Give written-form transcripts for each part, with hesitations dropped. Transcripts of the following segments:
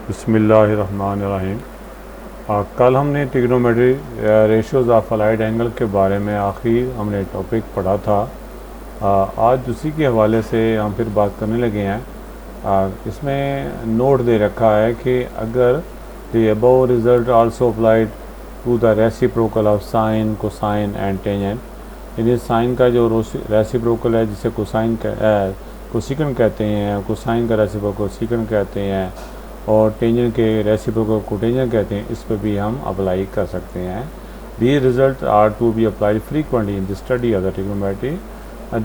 बिस्मिल्लाहिर्रहमानिर्रहीम। कल हमने trigonometry ratios of allied angle के बारे में आखिर हमने टॉपिक पढ़ा था। आज उसी के हवाले से हम फिर बात करने लगे हैं। इसमें नोट दे रखा है कि अगर the above result also applied to the reciprocal of sine cosine and tangent, यानी साइन का जो रेसिप्रोकल है जिसे कोसिकन कहते हैं, कोसाइन का रेसिप्रोकल कोसिकन कहते हैं और टेंजेंट के रेसिप्रोकल को टेंजेंट कहते हैं, इस पर भी हम अप्लाई कर सकते हैं। These results are to be applied frequently in the study of the trigonometry.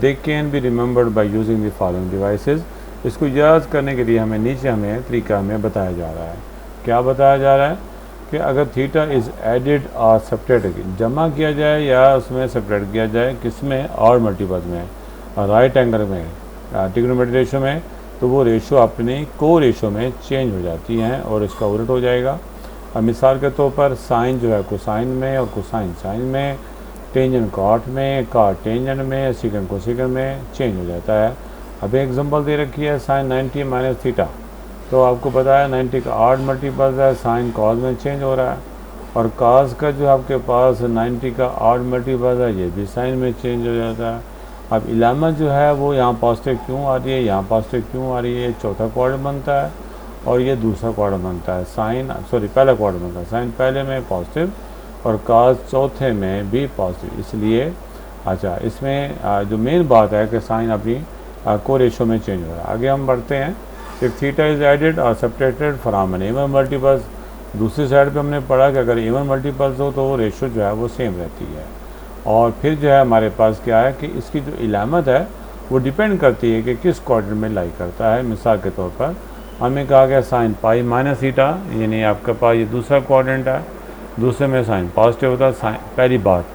They can be remembered by using the following devices. इसको याद करने के लिए हमें तरीका हमें बताया जा रहा है। क्या बताया जा रहा है कि अगर थीटा इज़ एडिड और सब्ट्रैक्टेड, जमा किया जाए या उसमें सब्ट्रैक्ट किया जाए, किसमें और मल्टीपल में, राइट एंगल में, ट्रिग्नोमेट्री रेशियो में, तो वो रेशो अपने को रेशो में चेंज हो जाती हैं और इसका उलट हो जाएगा। अब मिसाल के तौर पर साइन जो है कोसाइन में और कोसाइन साइन में, टेंजेंट कॉट में, कॉट टेंजेंट में, सीकन कोसिकन में चेंज हो जाता है। अब एक एग्जांपल दे रखी है साइन 90 माइनस थीटा, तो आपको पता है 90 का 8 मल्टीपल्स है, साइन कॉस में चेंज हो रहा है और कॉस का जो आपके पास 90 का 8 मल्टीपल्स है ये भी साइन में चेंज हो जाता है। अब इलामत जो है वो यहाँ पॉजिटिव क्यों आ रही है, यहाँ पॉजिटिव क्यों आ रही है, चौथा क्वाड्रेंट बनता है और ये दूसरा क्वाड्रेंट बनता है। पहला क्वाड्रेंट बनता है, साइन पहले में पॉजिटिव और कॉस चौथे में भी पॉजिटिव, इसलिए इसमें जो मेन बात है कि साइन अपनी को रेशो में चेंज हो रहा है। आगे हम बढ़ते हैं। इफ थीटा इज एडेड और subtracted from an even multiples, दूसरी साइड पे हमने पढ़ा कि अगर इवन मल्टीपल्स हो तो वो रेशो जो है वो सेम रहती है। और फिर जो है हमारे पास क्या है कि इसकी जो इलामत है वो डिपेंड करती है कि किस क्वाड्रेंट में लाई करता है। मिसाल के तौर पर हमें कहा गया साइन पाई माइनस थीटा, यानी आपके पास ये दूसरा क्वाड्रेंट है, दूसरे में साइन पॉजिटिव होता है। साइन पहली बात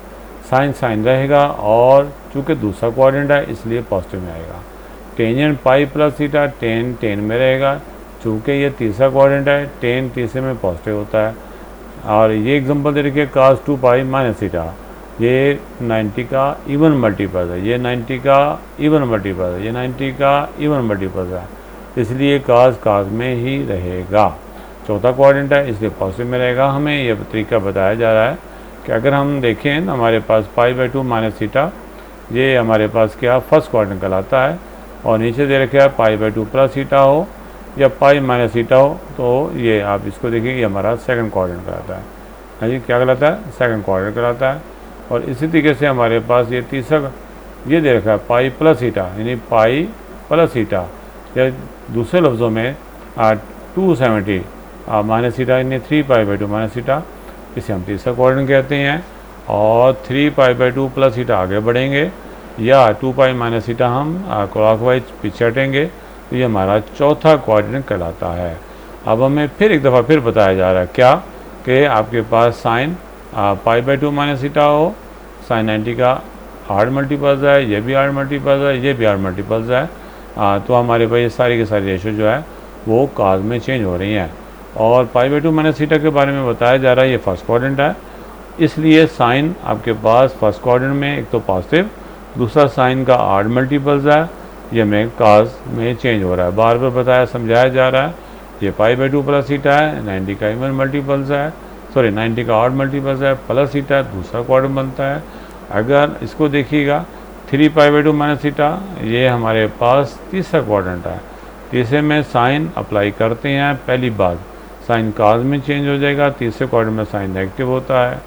साइन साइन रहेगा और चूँकि दूसरा क्वाड्रेंट है इसलिए पॉजिटिव में आएगा। Tangent pi plus theta tan ten में रहेगा, चूँकि ये तीसरा क्वाड्रेंट है टेन तीसरे में पॉजिटिव होता है। और ये एग्जांपल दे रखिए cos 2 पाई माइनस थीटा, ये 90 का इवन मल्टीपल है, ये 90 का इवन मल्टीपल है, ये 90 का इवन मल्टीपल है, इसलिए काज में ही रहेगा। चौथा क्वाड्रेंट है इसलिए पॉजिटिव में रहेगा। हमें यह तरीका बताया जा रहा है कि अगर हम देखें हमारे पास पाई बाई 2 माइनस थीटा, ये हमारे पास क्या फर्स्ट क्वाड्रेंट कहलाता है और नीचे दे रखा है पाई बाई 2 प्लस थीटा हो या पाई माइनस थीटा हो, तो ये आप इसको देखिए ये हमारा सेकंड क्वाड्रेंट कहलाता है। हाँ जी, क्या कहलाता है? सेकंड क्वाड्रेंट कहलाता है। और इसी तरीके से हमारे पास ये तीसरा ये दे रखा है पाई प्लस थीटा, यानी पाई प्लस थीटा या दूसरे लफ्ज़ों में 270 माइनस थीटा, यानी 3 पाई बाई 2 माइनस थीटा, इसे हम तीसरा क्वाड्रेंट कहते हैं। और 3 पाई बाई 2 प्लस थीटा आगे बढ़ेंगे या 2 पाई माइनस थीटा हम क्लॉकवाइज पीछे हटेंगे, तो ये हमारा चौथा क्वाड्रेंट कहलाता है। अब हमें फिर एक दफ़ा फिर बताया जा रहा है क्या कि आपके पास sine pi by 2 minus theta हो, साइन 90 का 8 मल्टीपल्स है, ये भी 8 मल्टीपल्स है, ये भी 8 मल्टीपल्स है, तो हमारे पास ये सारी की सारी रेशो जो है वो काज में चेंज हो रही हैं। और पाई बाई 2 माइनस थीटा के बारे में बताया जा रहा है ये फर्स्ट क्वाड्रेंट है, इसलिए साइन आपके पास फर्स्ट क्वाड्रेंट में एक तो पॉजिटिव, दूसरा साइन का 8 मल्टीपल्स है, ये में काज में चेंज हो रहा है। बार बार बताया समझाया जा रहा है। ये पाई बाई 2 प्लस थीटा है, 90 का इवन मल्टीपल्स है, 90 का 8 मल्टीपल्स है, प्लस थीटा दूसरा क्वाड्रेंट बनता है। अगर इसको देखिएगा 3 पाई बाई 2 माइनस थीटा, ये हमारे पास तीसरा क्वाड्रेंट है, तीसरे में साइन अप्लाई करते हैं, पहली बात साइन काज में चेंज हो जाएगा, तीसरे क्वाड्रेंट में साइन नेगेटिव होता है।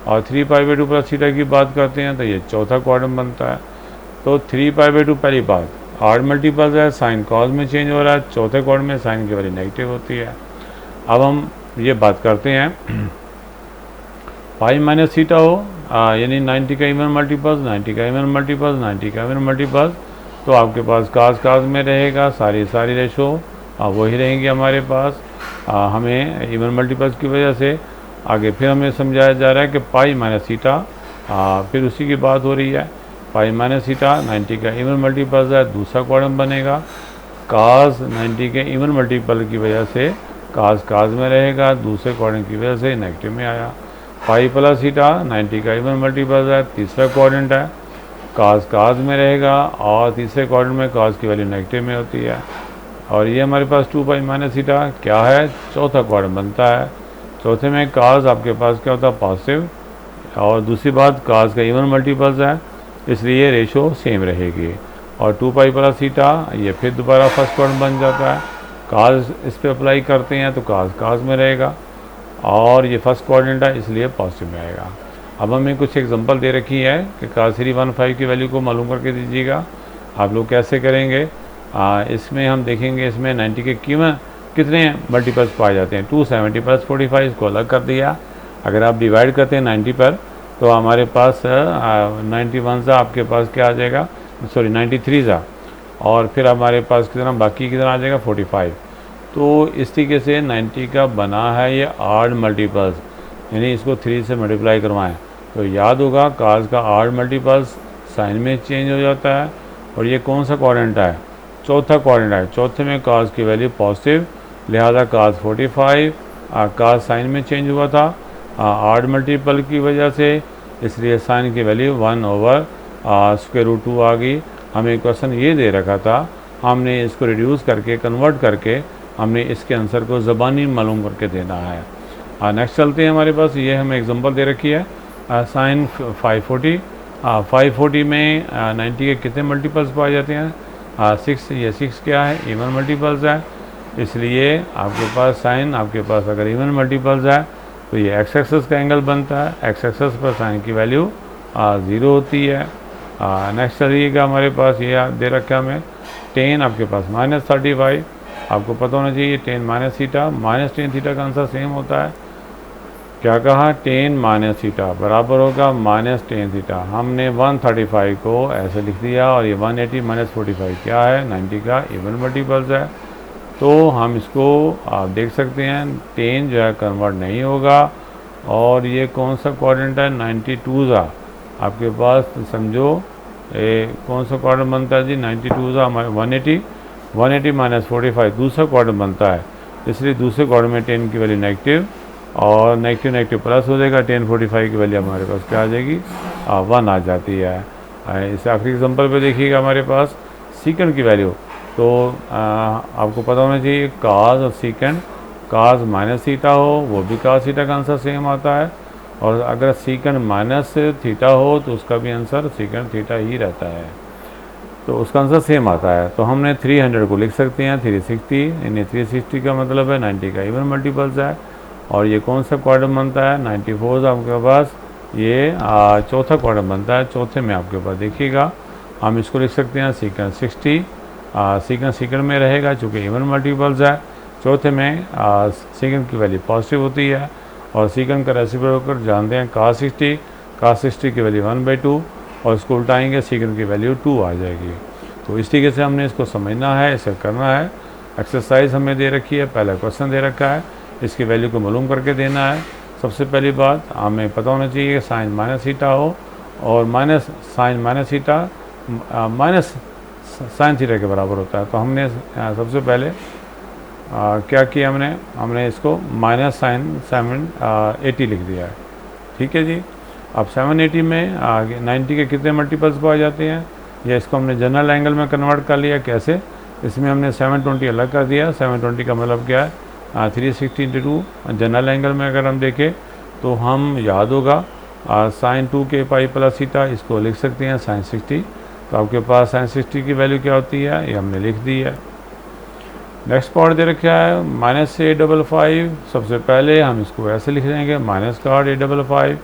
और 3 पाई बाई 2 प्लस थीटा की बात करते हैं तो ये चौथा क्वाड्रेंट बनता है। तो 3 पाई बाई 2 पहली बात 8 मल्टीपल्स है, साइन कॉज में चेंज हो रहा है, चौथे क्वाड्रेंट में साइन की वैल्यू नेगेटिव होती है। अब हम ये बात करते हैं पाई माइनस थीटा हो, यानी 90 का इवन मल्टीपल्स, 90 का इवन मल्टीपल्स, 90 का इवन मल्टीपल्स, तो आपके पास काज में रहेगा, सारी रेशो वही रहेंगी हमारे पास। हमें इवन मल्टीपल्स की वजह से आगे फिर हमें समझाया जा रहा है कि पाई माइनस थीटा, फिर उसी की बात हो रही है। पाई माइनस थीटा 90 का इवन मल्टीपल्स है, दूसरा क्वाड्रेंट बनेगा, काज 90 के इवन मल्टीपल की वजह से काज में रहेगा, दूसरे क्वाड्रेंट की वजह से नेगेटिव में आया। पाई प्लस थीटा 90 का इवन मल्टीपल्स है, तीसरा क्वाड्रेंट है, काज में रहेगा और तीसरे क्वाड्रेंट में काज की वैल्यू नेगेटिव में होती है। और ये हमारे पास 2 पाई माइनस थीटा क्या है, चौथा क्वाड्रेंट बनता है। चौथे में काज आपके पास क्या होता है, पॉजिटिव, और दूसरी बात काज का इवन मल्टीपल्स है, इसलिए रेशो सेम रहेगी। और 2 पाई प्लस थीटा ये फिर दोबारा फर्स्ट क्वाड्रेंट बन जाता है। काज इस पर अप्लाई करते हैं तो काज में रहेगा, और ये फर्स्ट क्वाड्रेंट है इसलिए पॉजिटिव में आएगा। अब हमें कुछ एग्जांपल दे रखी है कि काज 315 की वैल्यू को मालूम करके दीजिएगा। आप लोग कैसे करेंगे, इसमें हम देखेंगे इसमें 90 के कितने मल्टीपल्स पाए जाते हैं। 270 प्लस 45 इसको अलग कर दिया। अगर आप डिवाइड करते हैं 90 पर तो हमारे पास 91 सा आपके पास क्या आ जाएगा, सॉरी 93 सा, और फिर हमारे पास कितना बाकी कितना आ जाएगा 45। तो इस तरीके से 90 का बना है ये आड मल्टीपल्स, यानी इसको 3 से मल्टीप्लाई करवाएं तो याद होगा काज का आड मल्टीपल्स साइन में चेंज हो जाता है। और ये कौन सा क्वाड्रेंट है, चौथा क्वाड्रेंट है। चौथे में काज की वैल्यू पॉजिटिव, लिहाजा काज 45, काज साइन में चेंज हुआ था आड मल्टीपल की वजह से, इसलिए साइन की वैल्यू 1/√2 आ गई। हमें क्वेश्चन ये दे रखा था, हमने इसको रिड्यूस करके कन्वर्ट करके हमने इसके आंसर को ज़बानी मालूम करके देना है। नेक्स्ट चलते हैं, हमारे पास ये हमें एग्जांपल दे रखी है साइन 540। 540 में 90 के कितने मल्टीपल्स पाए जाते हैं, 6। ये 6 क्या है, इवन मल्टीपल्स है, इसलिए आपके पास साइन आपके पास अगर इवन मल्टीपल्स है तो ये एक्स एक्सेस का एंगल बनता है। एक्स एक्सेस पर साइन की वैल्यू 0 होती है। नेक्स्ट चलिएगा, हमारे पास ये दे रखा है हमें 10 आपके पास -35। आपको पता होना चाहिए 10 माइनस थीटा -10 थीटा का आंसर सेम होता है। क्या कहा, 10 माइनस थीटा बराबर होगा -10 थीटा। हमने 135 को ऐसे लिख दिया, और ये 180 माइनस 45 क्या है, 90 का इवन मल्टीपल्स है। तो हम इसको आप देख सकते हैं 10 जो है कन्वर्ट नहीं होगा। और ये कौन सा क्वाड्रेंट है, 92 सा आपके पास, समझो ये कौन सा क्वाड्रेंट बनता है जी, 92 सा हमारे 180 माइनस 45 दूसरा क्वाड्रेंट बनता है, इसलिए दूसरे क्वाड्रेंट में 10 की वैल्यू नेगेटिव, और नेगेटिव प्लस हो जाएगा। 1045 की वैल्यू हमारे पास क्या आ जाएगी, 1 आ जाती है। इस आखिरी एग्जांपल पे देखिएगा हमारे पास सीकेंड की वैल्यू, तो आपको पता होना चाहिए काज और सीकेंड, काज माइनस थीटा हो वो भी काज थीटा का आंसर सेम आता है, और अगर सीकेंड माइनस थीटा हो तो उसका भी आंसर सीकेंड थीटा ही रहता है, तो उसका आंसर सेम आता है। तो हमने 300 को लिख सकते हैं 360, यानी 360 का मतलब है 90 का इवन मल्टीपल्स है। और ये कौन सा क्वाड्रेंट बनता है, 94 आपके पास ये चौथा क्वाड्रेंट बनता है। चौथे में आपके पास देखिएगा हम इसको लिख सकते हैं सीकेंड 60, सीकेंड में रहेगा चूँकि इवन मल्टीपल्स है। चौथे में सीकेंड की वैल्यू पॉजिटिव होती है, और सीकेंड का रेसिप्रोकल होकर जानते हैं cos 60 की वैल्यू 1/2, और इसको उल्टाएंगे सीकेंड की वैल्यू 2 आ जाएगी। तो इस तरीके से हमने इसको समझना है, इसे करना है। एक्सरसाइज हमें दे रखी है, पहला क्वेश्चन दे रखा है, इसकी वैल्यू को मालूम करके देना है। सबसे पहली बात हमें पता होना चाहिए कि साइन माइनस थीटा हो, और minus sine minus theta minus sine theta के बराबर होता है। तो हमने सबसे पहले क्या किया, हमने इसको माइनस साइन 780 लिख दिया है, ठीक है जी। अब 780 में 90 के कितने मल्टीपल्स पाए जाते हैं, या इसको हमने जनरल एंगल में कन्वर्ट कर लिया। कैसे, इसमें हमने 720 अलग कर दिया। 720 का मतलब क्या है, 360 इंटू 2। जनरल एंगल में अगर हम देखें तो हम याद होगा साइन 2 के पाई प्लस थीटा, इसको लिख सकते हैं साइन 60। तो आपके पास साइन 60 की वैल्यू क्या होती है, ये हमने लिख दी है। नेक्स्ट पार्ट दे रखा है -855। सबसे पहले हम इसको ऐसे लिख देंगे माइनस कार्ड 855।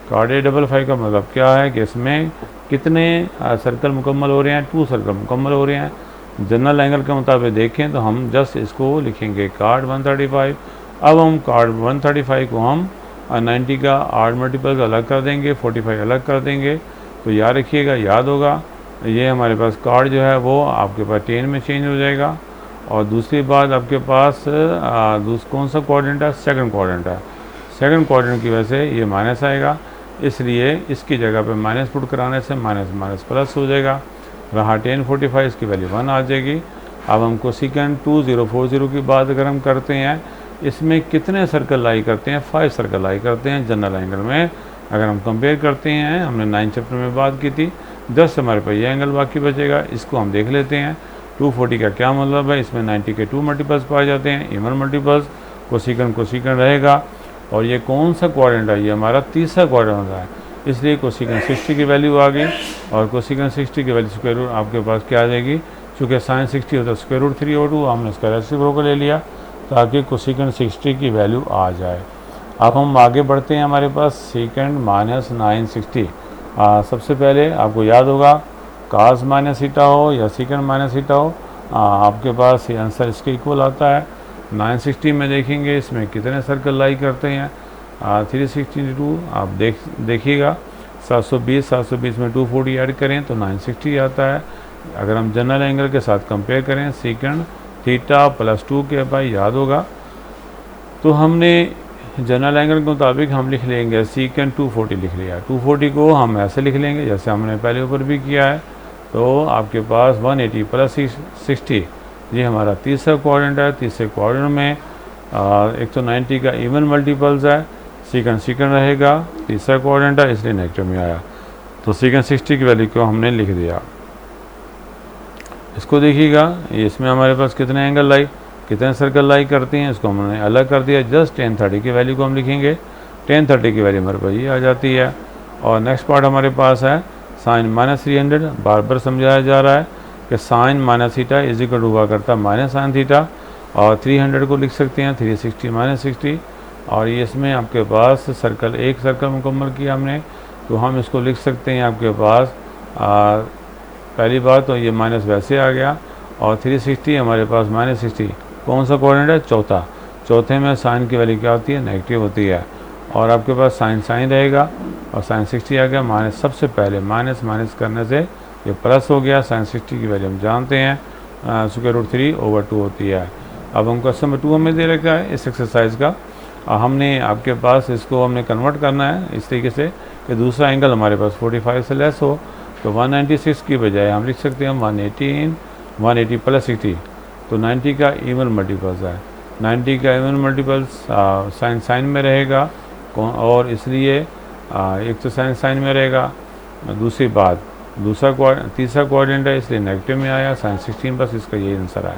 कार्ड 855 का मतलब क्या है कि इसमें कितने सर्कल मुकम्मल हो रहे हैं, 2 सर्कल मुकम्मल हो रहे हैं। जनरल एंगल के मुताबिक देखें तो हम जस्ट इसको लिखेंगे कार्ड 135। अब हम कार्ड 135 को हम 90 का आड मल्टीपल्स अलग कर देंगे, 45 अलग कर देंगे। तो याद रखिएगा, याद होगा ये हमारे पास कार्ड जो है वो आपके पास 10 में चेंज हो जाएगा। और दूसरी बात आपके पास कौन सा क्वाड्रेंट है, सेकंड क्वाड्रेंट है। सेकंड क्वाड्रेंट की वजह से ये माइनस आएगा, इसलिए इसकी जगह पे माइनस पुट कराने से माइनस माइनस प्लस हो जाएगा। रहा 1045, इसकी वैल्यू 1 आ जाएगी। अब हमको सेकंड 2040 की बात अगर हम करते हैं, इसमें कितने सर्कल लाई करते हैं, 5 सर्कल लाई करते हैं जनरल एंगल में। अगर हम कंपेयर करते हैं, हमने 9 चैप्टर में बात की थी, 10 हमारे पास ये एंगल बाकी बचेगा, इसको हम देख लेते हैं। 240 का क्या मतलब है, इसमें 90 के 2 मल्टीपल्स पाए जाते हैं, इवन मल्टीपल्स, कोसिकेंट रहेगा। और ये कौन सा क्वाड्रेंट है, ये हमारा तीसरा क्वाड्रेंट होता है, इसलिए कोसिकेंट 60 की वैल्यू आ गई। और कोसिकेंट 60 की वैल्यू स्क्वायर रूट आपके पास क्या आ जाएगी, चूँकि साइन 60 होता है स्क्वायर रूट 3/2, हमने इसका रेसिप्रोकल ले लिया ताकि कोसिकेंट 60 की वैल्यू आ जाए। अब हम आगे बढ़ते हैं, हमारे पास सेकेंड माइनस 960। सबसे पहले आपको याद होगा कास माइनस थीटा हो या सेकेंड माइनस थीटा हो, आपके पास ये आंसर इसके इक्वल आता है। 960 में देखेंगे इसमें कितने सर्कल लाई करते हैं, 362 आप देखिएगा 720 में 240 ऐड करें तो 960 आता है। अगर हम जनरल एंगल के साथ कंपेयर करें सेकंड थीटा प्लस 2 के भाई याद होगा, तो हमने जनरल एंगल के मुताबिक हम लिख लेंगे सेकंड 240 लिख लिया। 240 को हम ऐसे लिख लेंगे जैसे हमने पहले ऊपर भी किया है। तो आपके पास 180 प्लस 60 ये हमारा तीसरा क्वाड्रेंट है। तीसरे क्वाड्रेंट में 190 का इवन मल्टीपल्स है, सेकंड रहेगा, तीसरा क्वाड्रेंट है इसलिए नेगेटिव में आया। तो सेकंड 60 की वैल्यू को हमने लिख दिया। इसको देखिएगा, इसमें हमारे पास कितने एंगल लाई, कितने सर्कल लाई करती हैं, इसको हमने अलग कर दिया। जस्ट 1030 की वैल्यू को हम लिखेंगे, 1030 की वैल्यू हमारे पास ये आ जाती है। और नेक्स्ट पार्ट हमारे पास है साइन माइनस 300। बार बार समझाया जा रहा है कि sine minus theta is equal to हुआ करता माइनस साइन थीटा, और 300 को लिख सकते हैं 360 माइनस 60। और ये इसमें आपके पास सर्कल एक सर्कल मुकम्मल किया हमने, तो हम इसको लिख सकते हैं आपके पास पहली बात तो ये माइनस वैसे आ गया, और 360 हमारे पास माइनस 60 कौन सा क्वाड्रेंट है, चौथा। चौथे में साइन की वैल्यू क्या होती है, नेगेटिव होती है। और आपके पास साइन रहेगा और साइन 60 आ गया माइनस, सबसे पहले माइनस करने से ये प्लस हो गया। साइन 60 की वैल्यू हम जानते हैं स्क्वायर रूट 3/2 होती है। अब हम क्वेश्चन नंबर 2 हमें दे रखा है इस एक्सरसाइज का, हमने आपके पास इसको हमने कन्वर्ट करना है इस तरीके से कि दूसरा एंगल हमारे पास 45 से लेस हो। तो 196 की बजाय हम लिख सकते हैं 180 प्लस 60, तो 90 का इवन मल्टीपल्स है। 90 का इवन मल्टीपल्स साइन में रहेगा, और इसलिए एक तो साइन में रहेगा। दूसरी बात तीसरा क्वाड्रेंट है इसलिए नेगेटिव में आया, साइन 16 बस इसका यही आंसर है।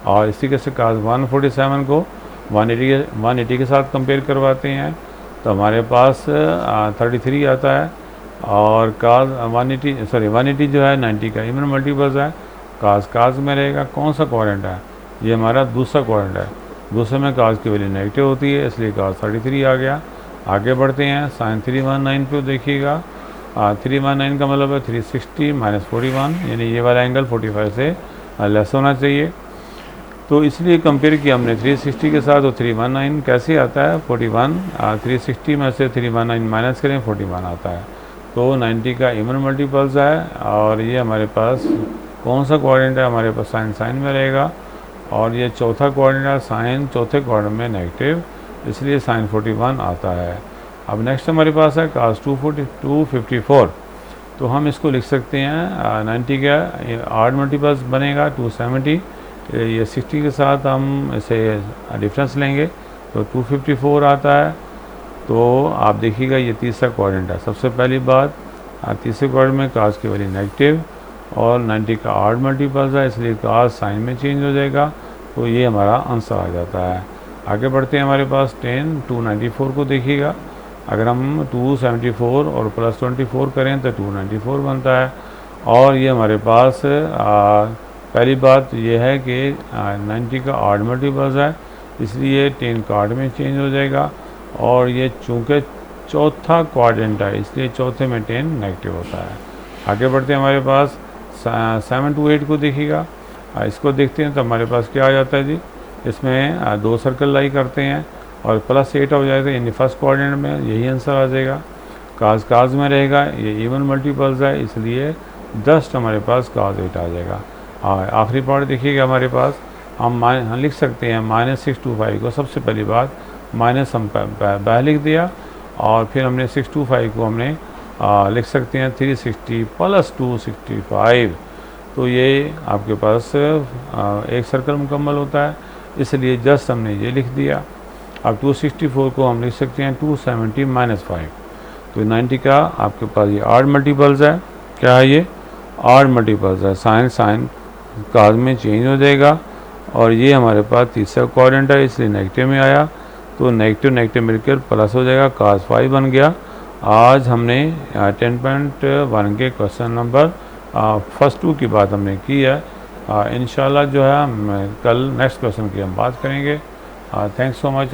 और इसी के से कास 147 को 180 के साथ कंपेयर करवाते हैं तो हमारे पास 33 आता है। और कास 180 जो है 90 का इवन मल्टीपल्स है, कास में रहेगा। कौन सा क्वाड्रेंट है, ये हमारा दूसरा क्वाड्रेंट है। दूसरे में कास की वैल्यू नेगेटिव होती है इसलिए कास 33 आ गया। आगे बढ़ते हैं साइन 319 पे देखिएगा, 319 का मतलब है 360 माइनस 41, यानी ये वाला एंगल 45 से लेस होना चाहिए। तो इसलिए कंपेयर किया हमने 360 के साथ। तो 319 कैसे आता है, 41 360 में से 319 माइनस करें 41 आता है। तो 90 का इवन मल्टीपल्स है, और ये हमारे पास कौन सा क्वाड्रेंट है, हमारे पास साइन में रहेगा। और ये चौथा क्वाड्रेंट है, साइन चौथे क्वाड्रेंट में नेगेटिव, इसलिए साइन 41 आता है। अब नेक्स्ट हमारे पास है कास 254, तो हम इसको लिख सकते हैं 90 का आठ मल्टीपल्स बनेगा 270, ये 60 के साथ हम इसे डिफरेंस लेंगे तो 254 आता है। तो आप देखिएगा ये तीसरा क्वाड्रेंट है। सबसे पहली बात तीसरे क्वाड्रेंट में कास की वैल्यू नेगेटिव और 90 का आठ मल्टीपल्स है इसलिए कास साइन में चेंज हो जाएगा, तो ये हमारा आंसर आ जाता है। आगे बढ़ते हैं, हमारे पास 294 को देखिएगा। अगर हम 274 और प्लस 24 करें तो 294 बनता है। और ये हमारे पास पहली बात ये है कि 90 का आठ मल्टीपल्स है इसलिए 10 का 8 में चेंज हो जाएगा। और ये चूँकि चौथा क्वाड्रेंट है इसलिए चौथे में 10 नेगेटिव होता है। आगे बढ़ते हैं, हमारे पास 728 को देखिएगा। इसको देखते हैं तो हमारे पास क्या आ जाता है जी, इसमें दो सर्कल लाई करते हैं और प्लस 8 हो जाएगा, यानी फर्स्ट क्वाड्रेंट में यही आंसर आ जाएगा। काज में रहेगा, ये इवन मल्टीपल्स है इसलिए जस्ट हमारे पास काज 8 आ जाएगा। और आखिरी पार्ट देखिएगा, हमारे पास हम लिख सकते हैं -625 को। सबसे पहली बात माइनस हम पहले लिख दिया और फिर हमने 625 को हमने लिख सकते हैं 360 प्लस 265, तो ये आपके पास एक सर्कल मुकम्मल होता है इसलिए जस्ट हमने ये लिख दिया। अब 264 को हम लिख सकते हैं 270 माइनस 5, तो 90 का आपके पास ये 8 मल्टीपल्स है। क्या है ये 8 मल्टीपल्स है, साइन काज में चेंज हो जाएगा और ये हमारे पास तीसरा क्वाड्रेंट है, इसलिए नेगेटिव में आया, तो नेगेटिव नेगेटिव मिलकर प्लस हो जाएगा, काज 5 बन गया। आज हमने 10.1 के क्वेश्चन नंबर फर्स्ट 2 की बात हमने की है। इंशाल्लाह जो है हम कल नेक्स्ट क्वेश्चन की हम बात करेंगे। Thanks so much.